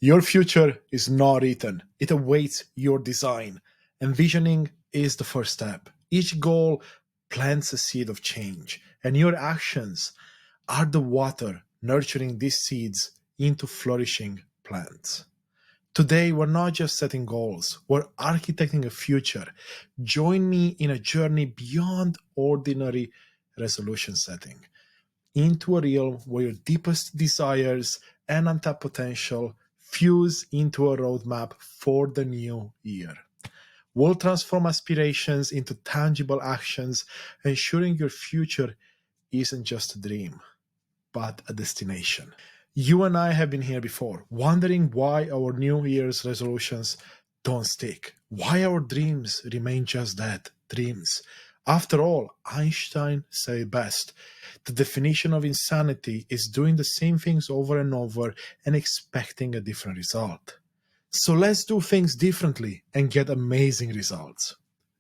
Your future is not written, it awaits your design. Envisioning is the first step. Each goal plants a seed of change, and your actions are the water nurturing these seeds into flourishing plants. Today, we're not just setting goals, we're architecting a future. Join me in a journey beyond ordinary resolution setting into a realm where your deepest desires and untapped potential fuse into a roadmap for the new year. We'll transform aspirations into tangible actions, ensuring your future isn't just a dream, but a destination. You and I have been here before, wondering why our New Year's resolutions don't stick, why our dreams remain just that, dreams. After all, Einstein said it best. The definition of insanity is doing the same things over and over and expecting a different result. So let's do things differently and get amazing results.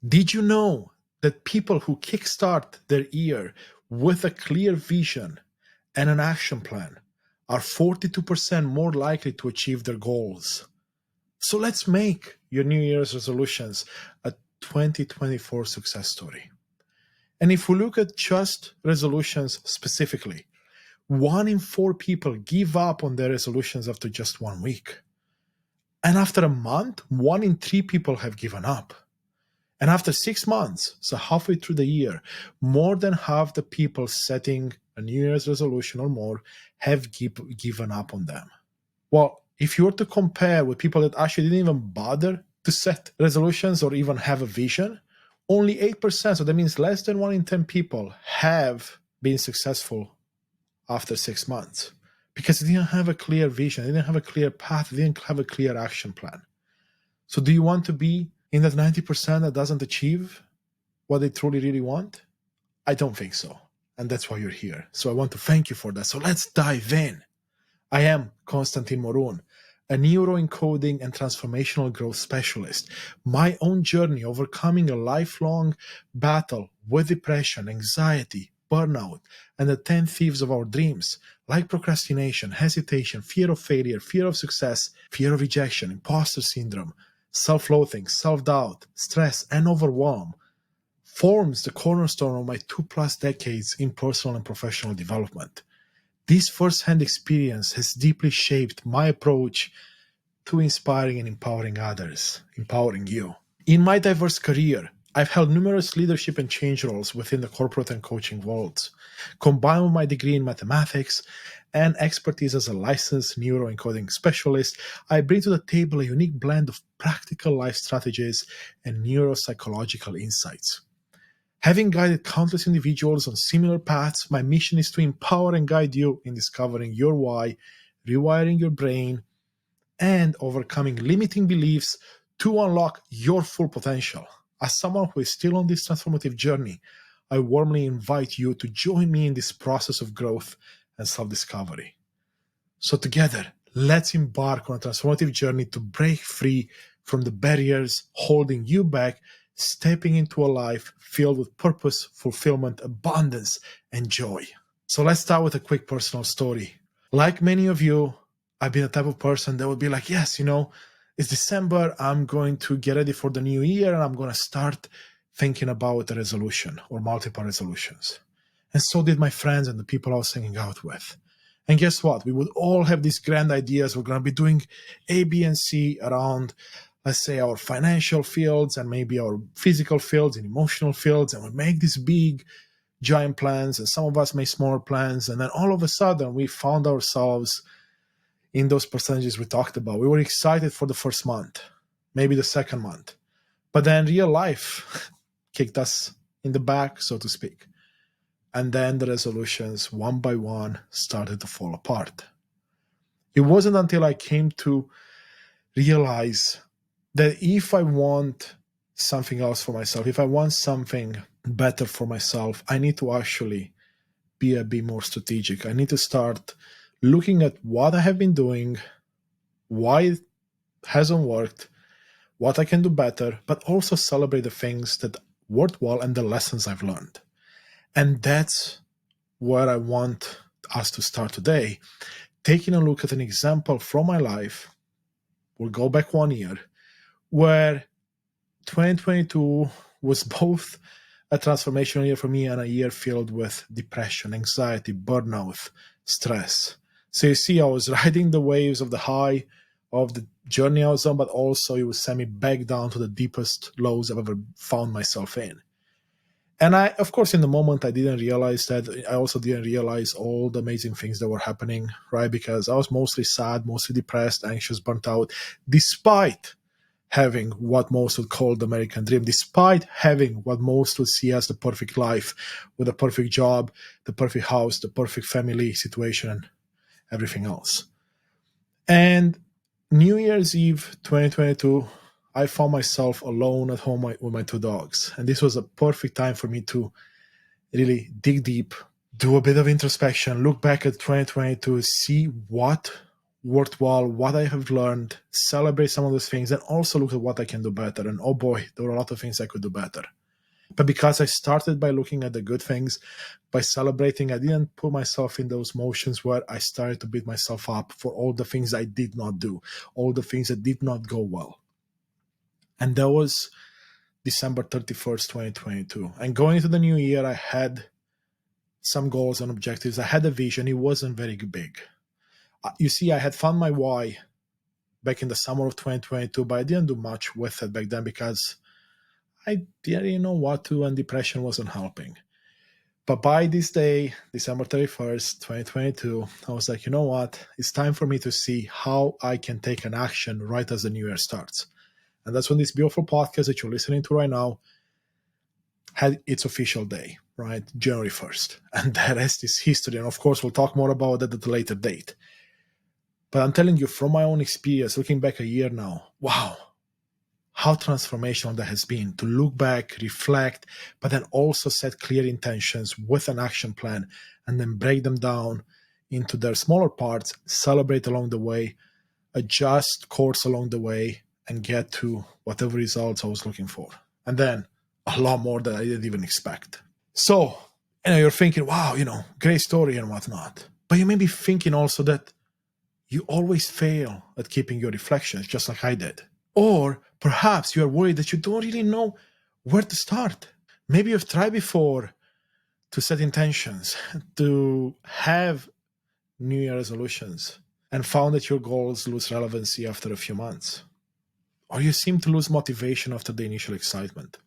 Did you know that people who kickstart their year with a clear vision and an action plan are 42% more likely to achieve their goals? So let's make your New Year's resolutions a 2024 success story. And if we look at just resolutions specifically, 1 in 4 people give up on their resolutions after just 1 week. And after a month, 1 in 3 people have given up. And after 6 months, so halfway through the year, more than half the people setting a New Year's resolution or more have given up on them. Well, if you were to compare with people that actually didn't even bother to set resolutions or even have a vision, only 8%, so that means less than 1 in 10 people have been successful after 6 months because they didn't have a clear vision, they didn't have a clear path, they didn't have a clear action plan. So do you want to be in that 90% that doesn't achieve what they truly really want? I don't think so. And that's why you're here. So I want to thank you for that. So let's dive in. I am Constantin Morun, a neuroencoding and transformational growth specialist. My own journey overcoming a lifelong battle with depression, anxiety, burnout, and the 10 thieves of our dreams, like procrastination, hesitation, fear of failure, fear of success, fear of rejection, imposter syndrome, self-loathing, self-doubt, stress, and overwhelm, forms the cornerstone of my 2+ decades in personal and professional development. This first-hand experience has deeply shaped my approach to inspiring and empowering others, empowering you. In my diverse career, I've held numerous leadership and change roles within the corporate and coaching worlds. Combined with my degree in mathematics and expertise as a licensed neuroencoding specialist, I bring to the table a unique blend of practical life strategies and neuropsychological insights. Having guided countless individuals on similar paths, my mission is to empower and guide you in discovering your why, rewiring your brain, and overcoming limiting beliefs to unlock your full potential. As someone who is still on this transformative journey, I warmly invite you to join me in this process of growth and self-discovery. So together, let's embark on a transformative journey to break free from the barriers holding you back, stepping into a life filled with purpose, fulfillment, abundance, and joy. So let's start with a quick personal story. Like many of you, I've been the type of person that would be like, yes, it's December, I'm going to get ready for the new year, and I'm going to start thinking about a resolution or multiple resolutions. And so did my friends and the people I was hanging out with. And guess what? We would all have these grand ideas. We're going to be doing A, B, and C around, let's say, our financial fields and maybe our physical fields and emotional fields. And we make these big, giant plans, and some of us make smaller plans. And then all of a sudden, we found ourselves in those percentages we talked about. We were excited for the first month, maybe the second month. But then real life kicked us in the back, so to speak. And then the resolutions, one by one, started to fall apart. It wasn't until I came to realize that if I want something else for myself, if I want something better for myself, I need to actually be a bit more strategic. I need to start looking at what I have been doing, why it hasn't worked, what I can do better, but also celebrate the things that worked well and the lessons I've learned. And that's where I want us to start today, taking a look at an example from my life we'll go back 1 year, where 2022 was both a transformational year for me and a year filled with depression, anxiety, burnout, stress. So you see, I was riding the waves of the high of the journey I was on, but also it was sent me back down to the deepest lows I've ever found myself in. And I, of course, in the moment, I didn't realize that. I also didn't realize all the amazing things that were happening, right? Because I was mostly sad, mostly depressed, anxious, burnt out, despite having what most would call the American dream, despite having what most would see as the perfect life, with a perfect job, the perfect house, the perfect family situation, and everything else. And New Year's Eve 2022, I found myself alone at home with my two dogs. And this was a perfect time for me to really dig deep, do a bit of introspection, look back at 2022, see what worked well, what I have learned, celebrate some of those things, and also look at what I can do better. And oh boy, there were a lot of things I could do better. But because I started by looking at the good things, by celebrating, I didn't put myself in those motions where I started to beat myself up for all the things I did not do, all the things that did not go well. And that was December 31st, 2022. And going into the new year, I had some goals and objectives. I had a vision. It wasn't very big. You see, I had found my why back in the summer of 2022, but I didn't do much with it back then because I didn't know what to, and depression wasn't helping. But by this day, December 31st, 2022, I was like, you know what? It's time for me to see how I can take an action right as the new year starts. And that's when this beautiful podcast that you're listening to right now had its official day, right? January 1st. And the rest is history. And of course, we'll talk more about that at a later date. But I'm telling you from my own experience, looking back a year now, wow, how transformational that has been to look back, reflect, but then also set clear intentions with an action plan and then break them down into their smaller parts, celebrate along the way, adjust course along the way, and get to whatever results I was looking for. And then a lot more that I didn't even expect. So, you're thinking, wow, great story and whatnot. But you may be thinking also that you always fail at keeping your reflections, just like I did. Or perhaps you are worried that you don't really know where to start. Maybe you've tried before to set intentions, to have New Year resolutions, and found that your goals lose relevancy after a few months. Or you seem to lose motivation after the initial excitement.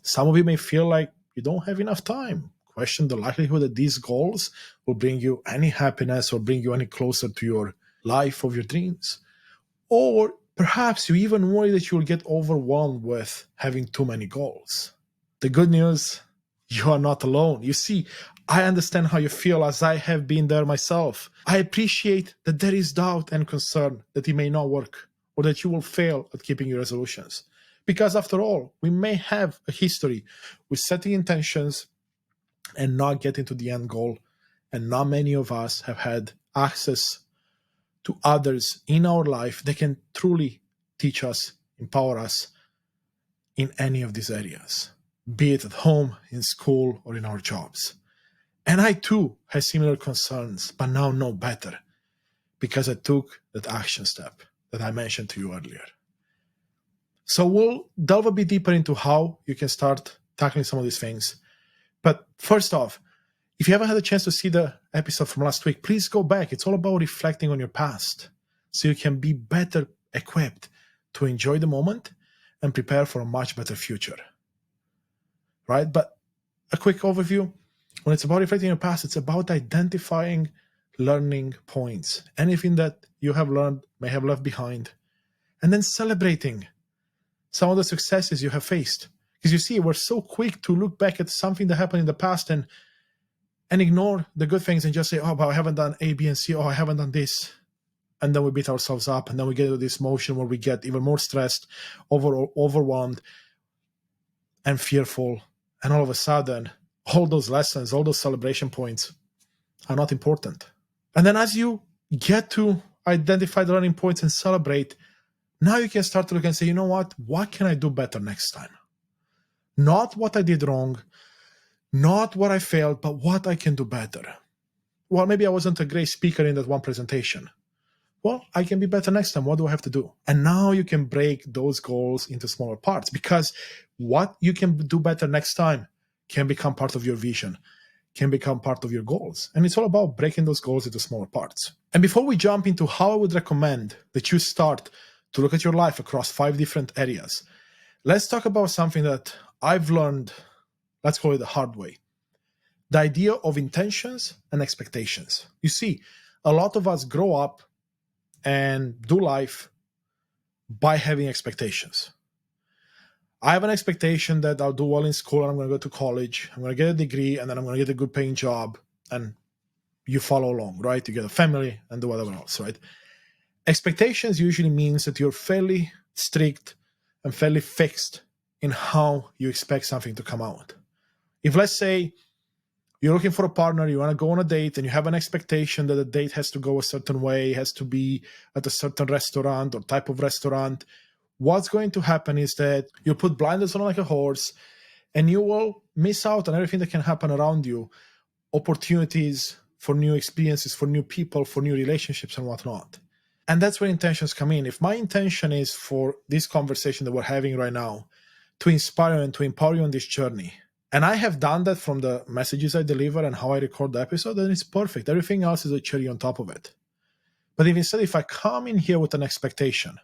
Some of you may feel like you don't have enough time. Question the likelihood that these goals will bring you any happiness or bring you any closer to your life of your dreams. Or perhaps you even worry that you will get overwhelmed with having too many goals. The good news, you are not alone. You see, I understand how you feel, as I have been there myself. I appreciate that there is doubt and concern that it may not work or that you will fail at keeping your resolutions. Because after all, we may have a history with setting intentions and not getting to the end goal. And not many of us have had access to others in our life that can truly teach us, empower us in any of these areas, be it at home, in school, or in our jobs. And I too had similar concerns, but now know better because I took that action step that I mentioned to you earlier. So we'll delve a bit deeper into how you can start tackling some of these things. But first off, if you haven't had a chance to see the episode from last week, please go back. It's all about reflecting on your past so you can be better equipped to enjoy the moment and prepare for a much better future. Right? But a quick overview. When it's about reflecting on your past, it's about identifying learning points, anything that you have learned, may have left behind, and then celebrating some of the successes you have faced. Because you see, we're so quick to look back at something that happened in the past and ignore the good things and just say, oh, but I haven't done A, B, and C. Oh, I haven't done this. And then we beat ourselves up. And then we get into this motion where we get even more stressed, overwhelmed, and fearful. And all of a sudden, all those lessons, all those celebration points are not important. And then as you get to identify the learning points and celebrate, now you can start to look and say, you know what can I do better next time? Not what I did wrong, not what I failed, but what I can do better. Well, maybe I wasn't a great speaker in that one presentation, Well, I can be better next time. What do I have to do? And now you can break those goals into smaller parts, because what you can do better next time can become part of your vision, can become part of your goals. And it's all about breaking those goals into smaller parts. And before we jump into how I would recommend that you start to look at your life across 5 different areas, let's talk about something that I've learned, let's call it the hard way. The idea of intentions and expectations. You see, a lot of us grow up and do life by having expectations. I have an expectation that I'll do well in school and I'm going to go to college, I'm going to get a degree, and then I'm going to get a good paying job, and you follow along, right? You get a family and do whatever else, right? Expectations usually means that you're fairly strict and fairly fixed in how you expect something to come out. If, let's say, you're looking for a partner, you want to go on a date, and you have an expectation that the date has to go a certain way, has to be at a certain restaurant or type of restaurant, what's going to happen is that you'll put blinders on like a horse, and you will miss out on everything that can happen around you, opportunities for new experiences, for new people, for new relationships and whatnot. And that's where intentions come in. If my intention is for this conversation that we're having right now to inspire and to empower you on this journey, and I have done that from the messages I deliver and how I record the episode, then it's perfect. Everything else is a cherry on top of it. But if I come in here with an expectation,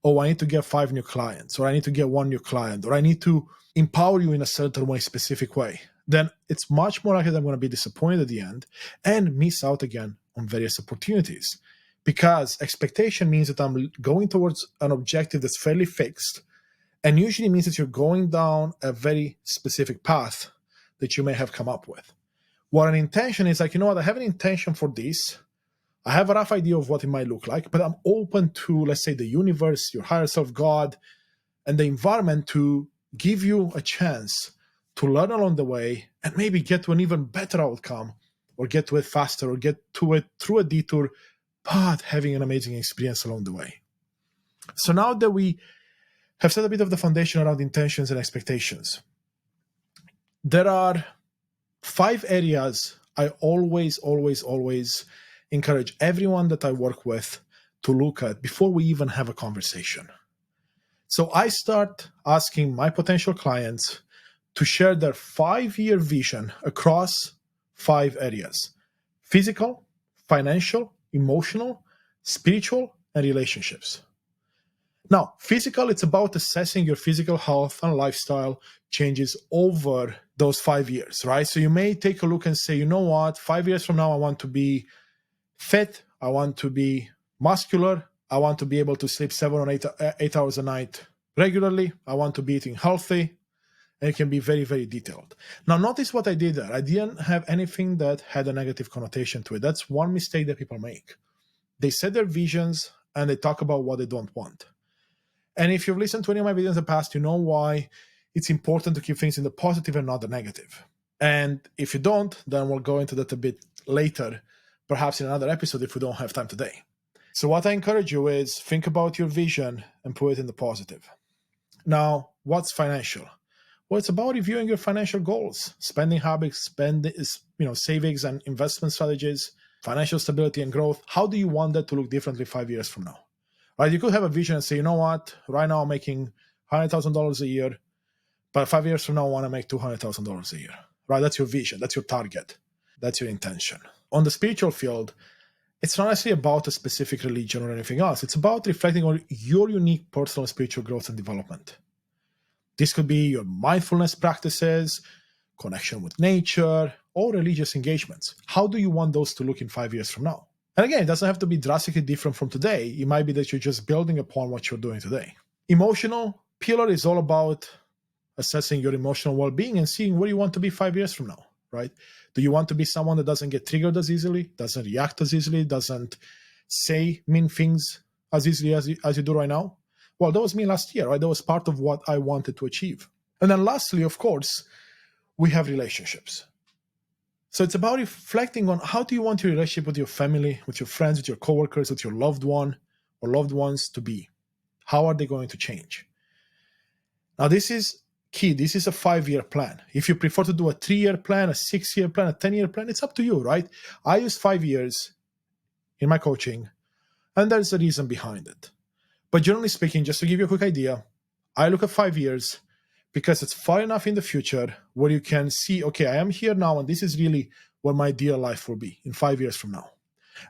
oh, I need to get 5 new clients, or I need to get 1 new client, or I need to empower you in a certain way, specific way, then it's much more likely that I'm going to be disappointed at the end and miss out again on various opportunities. Because expectation means that I'm going towards an objective that's fairly fixed, and usually means that you're going down a very specific path that you may have come up with. What an intention is like, you know what, I have an intention for this. I have a rough idea of what it might look like, but I'm open to, let's say, the universe, your higher self, God, and the environment to give you a chance to learn along the way and maybe get to an even better outcome, or get to it faster, or get to it through a detour, but having an amazing experience along the way. So now that we have set a bit of the foundation around intentions and expectations, there are 5 areas I always encourage everyone that I work with to look at before we even have a conversation. So I start asking my potential clients to share their 5-year vision across 5 areas: physical, financial, emotional, spiritual, and relationships. Now, physical, it's about assessing your physical health and lifestyle changes over those 5 years, right? So you may take a look and say, you know what, 5 years from now, I want to be fit, I want to be muscular, I want to be able to sleep 7 or 8 hours a night regularly, I want to be eating healthy, and it can be very, very detailed. Now, notice what I did there. I didn't have anything that had a negative connotation to it. That's one mistake that people make. They set their visions and they talk about what they don't want. And if you've listened to any of my videos in the past, you know why it's important to keep things in the positive and not the negative. And if you don't, then we'll go into that a bit later, perhaps in another episode if we don't have time today. So what I encourage you is think about your vision and put it in the positive. Now, what's financial? Well, it's about reviewing your financial goals, spending habits, savings and investment strategies, financial stability and growth. How do you want that to look differently 5 years from now? Right? You could have a vision and say, you know what, right now I'm making $100,000 a year, but 5 years from now I want to make $200,000 a year. Right? That's your vision. That's your target. That's your intention. On the spiritual field, it's not necessarily about a specific religion or anything else. It's about reflecting on your unique personal spiritual growth and development. This could be your mindfulness practices, connection with nature, or religious engagements. How do you want those to look in 5 years from now? And again, it doesn't have to be drastically different from today. It might be that you're just building upon what you're doing today. Emotional pillar is all about assessing your emotional well-being and seeing where you want to be 5 years from now, right? Do you want to be someone that doesn't get triggered as easily, doesn't react as easily, doesn't say mean things as easily as you do right now? Well, that was me last year, right? That was part of what I wanted to achieve. And then lastly, of course, we have relationships. So it's about reflecting on how do you want your relationship with your family, with your friends, with your coworkers, with your loved one or loved ones to be? How are they going to change? Now, this is key. This is a 5-year plan. If you prefer to do a 3-year plan, a 6-year plan, a 10-year plan, it's up to you, right? I use 5 years in my coaching, And there's a reason behind it. But generally speaking, just to give you a quick idea, I look at 5 years because it's far enough in the future where you can see, okay, I am here now, and this is really what my ideal life will be in 5 years from now.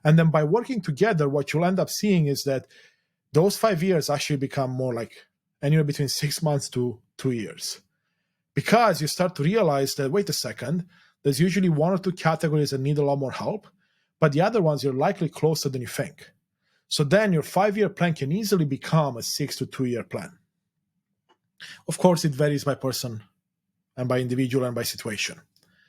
And then by working together, what you'll end up seeing is that those 5 years actually become more like anywhere between 6 months to 2 years. Because you start to realize that, wait a second, there's usually one or two categories that need a lot more help, but the other ones you're likely closer than you think. So then your 5-year plan can easily become a 6 to 2 year plan. Of course, it varies by person and by individual and by situation.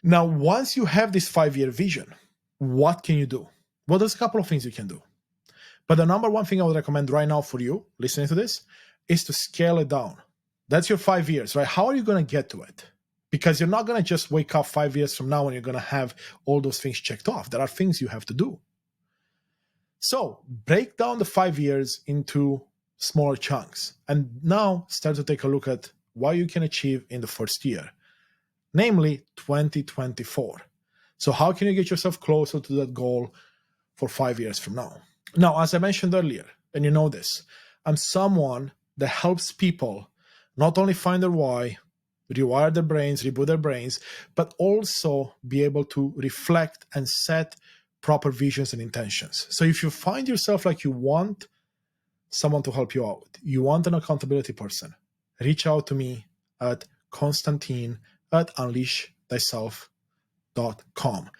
Now, once you have this 5-year vision, what can you do? Well, there's a couple of things you can do. But the number one thing I would recommend right now for you listening to this is to scale it down. That's your 5 years, right? How are you going to get to it? Because you're not going to just wake up 5 years from now and you're going to have all those things checked off. There are things you have to do. So break down the 5 years into smaller chunks and now start to take a look at what you can achieve in the first year, namely 2024. So how can you get yourself closer to that goal for 5 years from now? Now, as I mentioned earlier, and you know this, I'm someone that helps people not only find their why, rewire their brains, reboot their brains, but also be able to reflect and set proper visions and intentions. So if you find yourself like you want someone to help you out, you want an accountability person, reach out to me at Constantin@unleashthyself.com.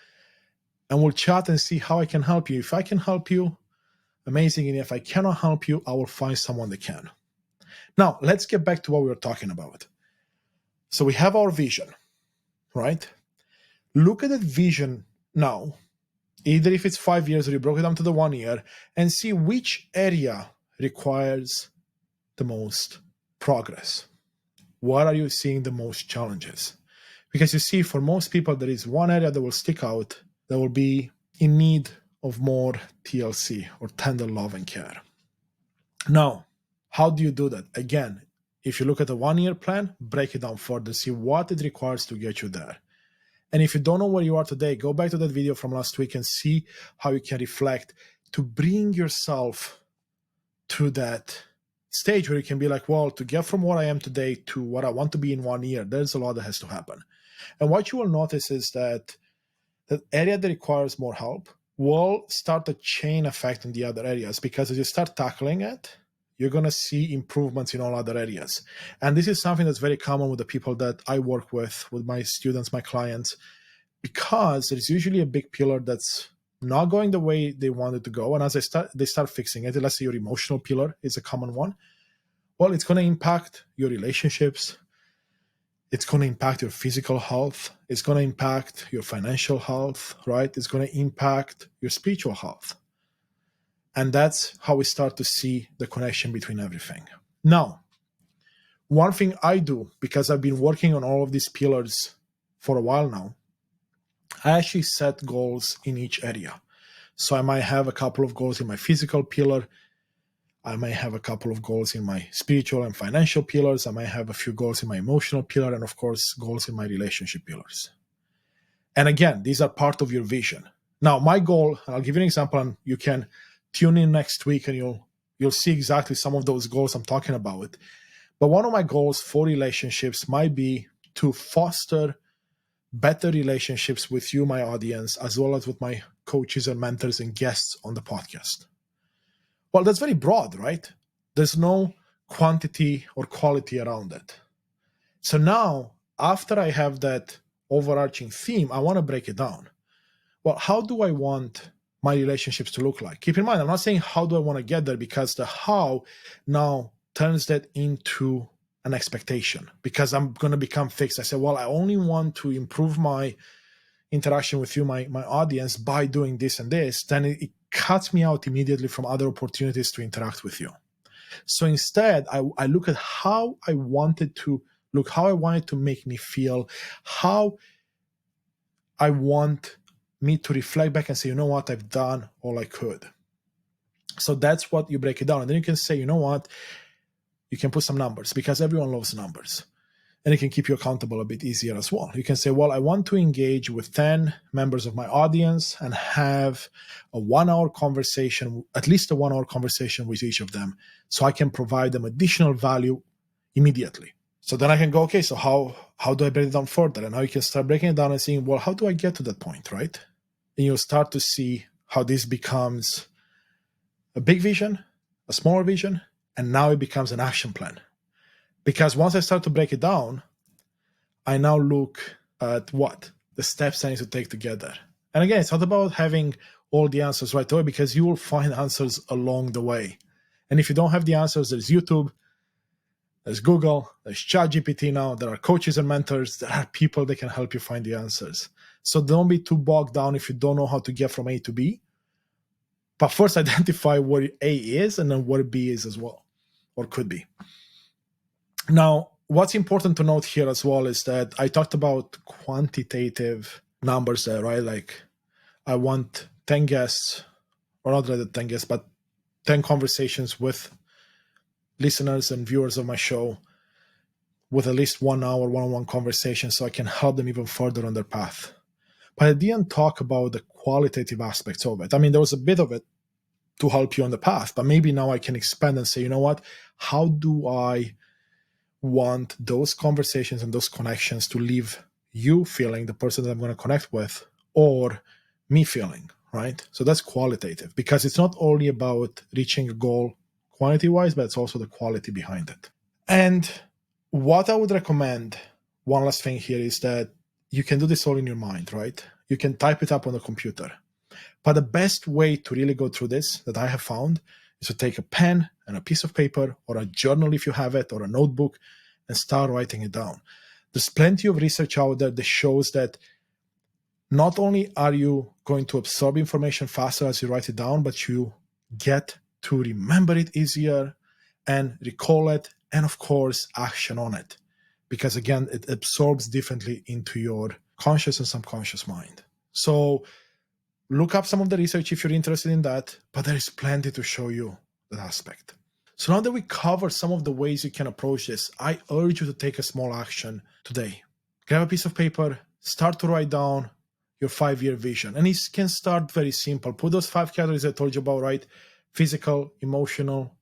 And we'll chat and see how I can help you. If I can help you, amazing. And if I cannot help you, I will find someone that can. Now, let's get back to what we were talking about. So we have our vision, right? Look at that vision now, either if it's 5 years or you broke it down to the 1 year, and see which area requires the most progress. What are you seeing the most challenges? Because you see, for most people, there is one area that will stick out that will be in need of more TLC or tender love and care. Now, how do you do that? Again, if you look at a 1 year plan, break it down further, see what it requires to get you there. And if you don't know where you are today, go back to that video from last week and see how you can reflect to bring yourself to that stage where you can be like, well, to get from where I am today to what I want to be in 1 year, there's a lot that has to happen. And what you will notice is that the area that requires more help will start a chain effect in the other areas, because as you start tackling it, you're going to see improvements in all other areas. And this is something that's very common with the people that I work with my students, my clients, because there's usually a big pillar that's not going the way they want it to go. And as they start fixing it, let's say your emotional pillar is a common one. Well, it's going to impact your relationships. It's going to impact your physical health. It's going to impact your financial health, right? It's going to impact your spiritual health. And that's how we start to see the connection between everything. Now, one thing I do, because I've been working on all of these pillars for a while now, I actually set goals in each area. So I might have a couple of goals in my physical pillar. I might have a couple of goals in my spiritual and financial pillars. I might have a few goals in my emotional pillar, and of course, goals in my relationship pillars. And again, these are part of your vision. Now, my goal, and I'll give you an example, and you can tune in next week and you'll see exactly some of those goals I'm talking about. But one of my goals for relationships might be to foster better relationships with you, my audience, as well as with my coaches and mentors and guests on the podcast. Well, that's very broad, right? There's no quantity or quality around it. So now, after I have that overarching theme, I want to break it down. Well, how do I want my relationships to look like? Keep in mind, I'm not saying how do I want to get there, because the how now turns that into an expectation, because I'm going to become fixed. I say, well, I only want to improve my interaction with you, my audience, by doing this and this. Then it cuts me out immediately from other opportunities to interact with you. So instead, I look at how I want it to look, how I want it to make me feel, how I want me to reflect back and say, you know what, I've done all I could. So that's what you break it down. And then you can say, you know what, you can put some numbers, because everyone loves numbers. And it can keep you accountable a bit easier as well. You can say, well, I want to engage with 10 members of my audience and have a 1-hour conversation, at least a 1-hour conversation with each of them, so I can provide them additional value immediately. So then I can go, okay, so how do I break it down further? And now you can start breaking it down and saying, well, how do I get to that point, right? And you'll start to see how this becomes a big vision, a smaller vision, and now it becomes an action plan. Because once I start to break it down, I now look at what? The steps I need to take together. And again, it's not about having all the answers right away, because you will find answers along the way. And if you don't have the answers, there's YouTube, there's Google, there's ChatGPT now, there are coaches and mentors, there are people that can help you find the answers. So don't be too bogged down if you don't know how to get from A to B. But first identify what A is and then what B is as well, or could be. Now, what's important to note here as well is that I talked about quantitative numbers there, right? Like I want 10 guests, or not rather 10 guests, but 10 conversations with listeners and viewers of my show with at least 1 hour one-on-one conversation so I can help them even further on their path. But I didn't talk about the qualitative aspects of it. I mean, there was a bit of it to help you on the path, but maybe now I can expand and say, you know what, how do I want those conversations and those connections to leave you feeling, the person that I'm going to connect with, or me feeling, right? So that's qualitative, because it's not only about reaching a goal quantity-wise, but it's also the quality behind it. And what I would recommend, one last thing here, is that you can do this all in your mind, right? You can type it up on the computer. But the best way to really go through this that I have found is to take a pen and a piece of paper, or a journal if you have it, or a notebook, and start writing it down. There's plenty of research out there that shows that not only are you going to absorb information faster as you write it down, but you get to remember it easier and recall it, and of course, action on it. Because again, it absorbs differently into your conscious and subconscious mind. So look up some of the research if you're interested in that, but there is plenty to show you that aspect. So now that we cover some of the ways you can approach this, I urge you to take a small action today. Grab a piece of paper, start to write down your 5-year vision. And it can start very simple. Put those 5 categories I told you about, right? Physical, emotional,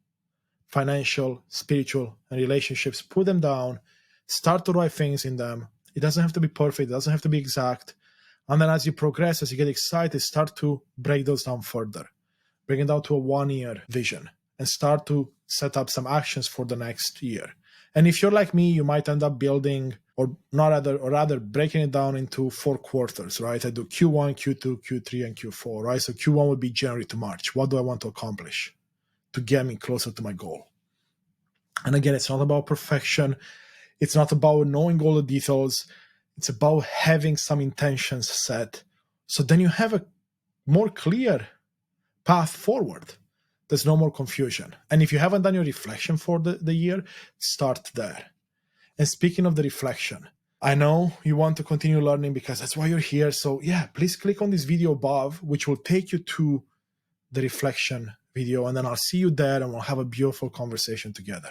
financial, spiritual, and relationships. Put them down. Start to write things in them. It doesn't have to be perfect. It doesn't have to be exact. And then as you progress, as you get excited, start to break those down further. Bring it down to a 1-year vision and start to set up some actions for the next year. And if you're like me, you might end up building, or rather breaking it down into 4 quarters, right? I do Q1, Q2, Q3, and Q4, right? So Q1 would be January to March. What do I want to accomplish to get me closer to my goal? And again, it's not about perfection. It's not about knowing all the details. It's about having some intentions set. So then you have a more clear path forward. There's no more confusion. And if you haven't done your reflection for the year, start there. And speaking of the reflection, I know you want to continue learning because that's why you're here. So yeah, please click on this video above, which will take you to the reflection video. And then I'll see you there and we'll have a beautiful conversation together.